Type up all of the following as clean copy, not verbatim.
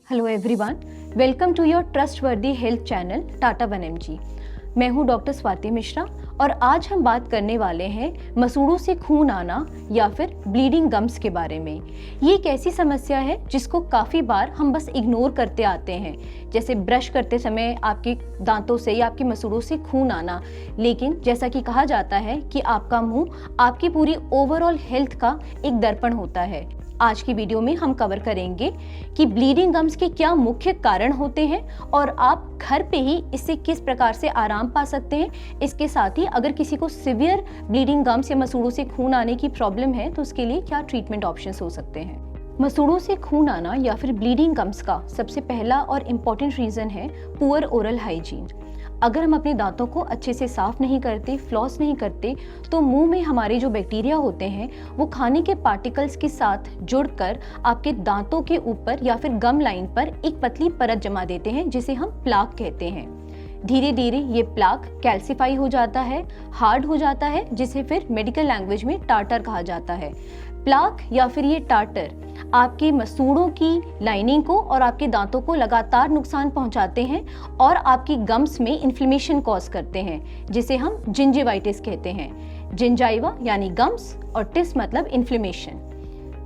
Hello everyone, welcome to your trustworthy health channel Tata 1mg। मैं हूं doctor Swati Mishra और आज हम बात करने वाले हैं मसूड़ों से खून आना या फिर ब्लीडिंग गम्स के बारे में। ये एक ऐसी समस्या है जिसको काफ़ी बार हम बस इग्नोर करते आते हैं, जैसे ब्रश करते समय आपके दांतों से या आपके मसूड़ों से खून आना। लेकिन जैसा कि कहा जाता है कि आपका मुंह आपकी पूरी ओवरऑल हेल्थ का एक दर्पण होता है। आज की वीडियो में हम कवर करेंगे कि ब्लीडिंग गम्स के क्या मुख्य कारण होते हैं और आप घर पे ही इससे किस प्रकार से आराम पा सकते हैं। इसके साथ ही अगर किसी को सिवियर ब्लीडिंग गम्स या मसूड़ों से खून आने की प्रॉब्लम है तो उसके लिए क्या ट्रीटमेंट ऑप्शंस हो सकते हैं। मसूड़ों से खून आना या फिर ब्लीडिंग गम्स का सबसे पहला और इम्पॉर्टेंट रीज़न है पुअर ओरल हाइजीन। अगर हम अपने दांतों को अच्छे से साफ नहीं करते, फ्लॉस नहीं करते, तो मुंह में हमारे जो बैक्टीरिया होते हैं वो खाने के पार्टिकल्स के साथ जुड़कर आपके दांतों के ऊपर या फिर गम लाइन पर एक पतली परत जमा देते हैं जिसे हम प्लाक कहते हैं। धीरे धीरे ये प्लाक कैल्सिफाई हो जाता है, हार्ड हो जाता है, जिसे फिर मेडिकल लैंग्वेज में टार्टर कहा जाता है। प्लाक या फिर ये टार्टर आपके मसूड़ों की लाइनिंग को और आपके दांतों को लगातार नुकसान पहुंचाते हैं और आपकी गम्स में इन्फ्लेमेशन कॉज करते हैं, जिसे हम जिंजिवाइटिस कहते हैं। जिंजाइवा यानी गम्स और टिस मतलब इन्फ्लेमेशन।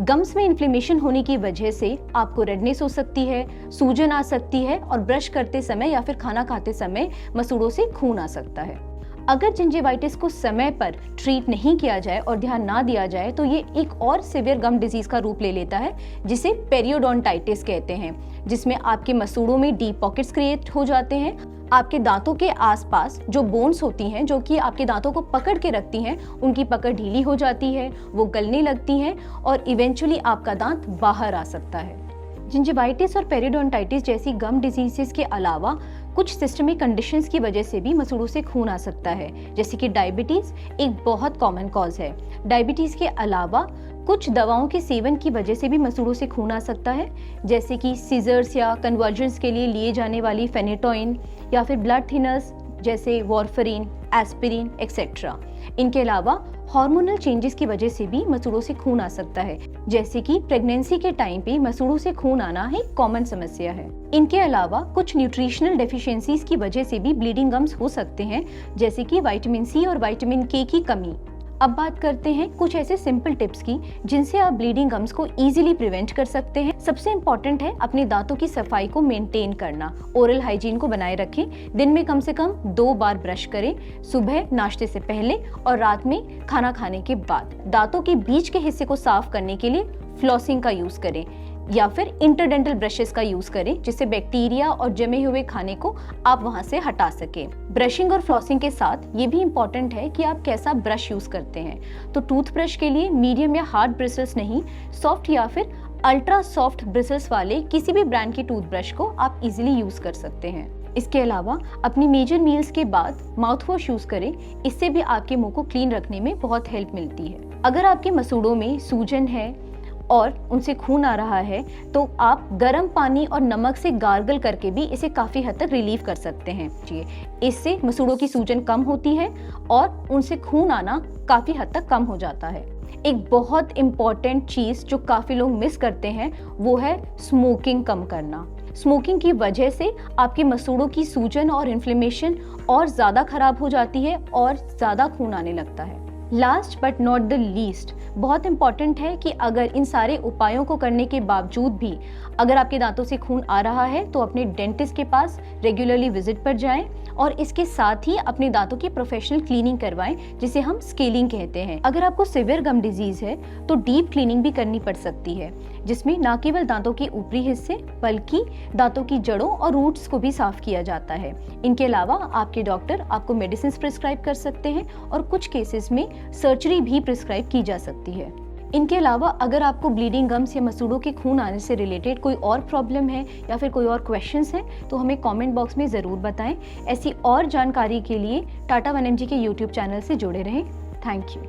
गम्स में इन्फ्लेमेशन होने की वजह से आपको रेडनेस हो सकती है, सूजन आ सकती है और ब्रश करते समय या फिर खाना खाते समय मसूड़ों से खून आ सकता है। अगर जिंजिवाइटिस को समय पर ट्रीट नहीं किया जाए और ध्यान ना दिया जाए तो ये एक और सिवियर गम डिजीज का रूप ले लेता है जिसे पेरियोडोंटाइटिस कहते हैं, जिसमें आपके मसूड़ों में डीप पॉकेट्स क्रिएट हो जाते हैं। आपके दांतों के आसपास जो बोन्स होती हैं जो कि आपके दांतों को पकड़ के रखती हैं, उनकी पकड़ ढीली हो जाती है, वो गलने लगती हैं और इवेंचुअली आपका दांत बाहर आ सकता है। जिंजिवाइटिस और पेरियोडोंटाइटिस जैसी गम डिजीजेस के अलावा कुछ सिस्टमिक कंडीशंस की वजह से भी मसूड़ों से खून आ सकता है, जैसे कि डायबिटीज एक बहुत कॉमन कॉज है। डायबिटीज के अलावा कुछ दवाओं के सेवन की वजह से भी मसूड़ों से खून आ सकता है, जैसे कि सीजर्स या कन्वर्जन्स के लिए लिए जाने वाली फेनेटोइन या फिर ब्लड थिनर्स जैसे वारफरीन, एस्पिरिन एक्सेट्रा। इनके अलावा हार्मोनल चेंजेस की वजह से भी मसूड़ों से खून आ सकता है, जैसे कि प्रेगनेंसी के टाइम पे मसूड़ों से खून आना एक कॉमन समस्या है। इनके अलावा कुछ न्यूट्रिशनल डेफिशिएंसीज की वजह से भी ब्लीडिंग गम्स हो सकते हैं, जैसे कि विटामिन सी और विटामिन के की कमी। अब बात करते हैं कुछ ऐसे सिंपल टिप्स की जिनसे आप ब्लीडिंग गम्स को इजीली प्रिवेंट कर सकते हैं। सबसे इम्पोर्टेंट है अपने दांतों की सफाई को मेंटेन करना। ओरल हाइजीन को बनाए रखें। दिन में कम से कम 2 बार ब्रश करें, सुबह नाश्ते से पहले और रात में खाना खाने के बाद। दांतों के बीच के हिस्से को साफ करने के लिए फ्लॉसिंग का यूज करें या फिर इंटरडेंटल ब्रशेस का यूज करें, जिससे बैक्टीरिया और जमे हुए खाने को आप वहां से हटा सकें। ब्रशिंग और फ्लॉसिंग के साथ ये भी इम्पोर्टेंट है कि आप कैसा ब्रश यूज करते हैं। तो टूथब्रश के लिए मीडियम या हार्ड ब्रिसल्स नहीं, सॉफ्ट या फिर अल्ट्रा सॉफ्ट ब्रिसल्स वाले किसी भी ब्रांड के टूथब्रश को आप इजीली यूज कर सकते हैं। इसके अलावा अपनी मेजर मील्स के बाद माउथ वॉश यूज करें, इससे भी आपके मुंह को क्लीन रखने में बहुत हेल्प मिलती है। अगर आपके मसूड़ों में सूजन है और उनसे खून आ रहा है तो आप गर्म पानी और नमक से गार्गल करके भी इसे काफ़ी हद तक रिलीव कर सकते हैं। इससे मसूड़ों की सूजन कम होती है और उनसे खून आना काफ़ी हद तक कम हो जाता है। एक बहुत इम्पॉर्टेंट चीज़ जो काफ़ी लोग मिस करते हैं वो है स्मोकिंग कम करना। स्मोकिंग की वजह से आपके मसूड़ों की सूजन और इन्फ्लेमेशन और ज़्यादा खराब हो जाती है और ज़्यादा खून आने लगता है। Last but not the least, बहुत इंपॉर्टेंट है कि अगर इन सारे उपायों को करने के बावजूद भी अगर आपके दांतों से खून आ रहा है तो अपने डेंटिस्ट के पास रेगुलरली विजिट पर जाएं और इसके साथ ही अपने दांतों की प्रोफेशनल क्लीनिंग करवाएं, जिसे हम स्केलिंग कहते हैं। अगर आपको सिवियर गम डिजीज है तो डीप क्लीनिंग भी करनी पड़ सकती है, जिसमें न केवल दांतों के ऊपरी हिस्से बल्कि दांतों की जड़ों और रूट्स को भी साफ किया जाता है। इनके अलावा आपके डॉक्टर आपको मेडिसिन प्रिस्क्राइब कर सकते हैं और कुछ केसेस में सर्जरी भी प्रिस्क्राइब की जा सकती है। इनके अलावा अगर आपको ब्लीडिंग गम्स या मसूड़ों के खून आने से रिलेटेड कोई और प्रॉब्लम है या फिर कोई और क्वेश्चंस हैं तो हमें कमेंट बॉक्स में ज़रूर बताएं। ऐसी और जानकारी के लिए टाटा 1mg के यूट्यूब चैनल से जुड़े रहें। Thank you.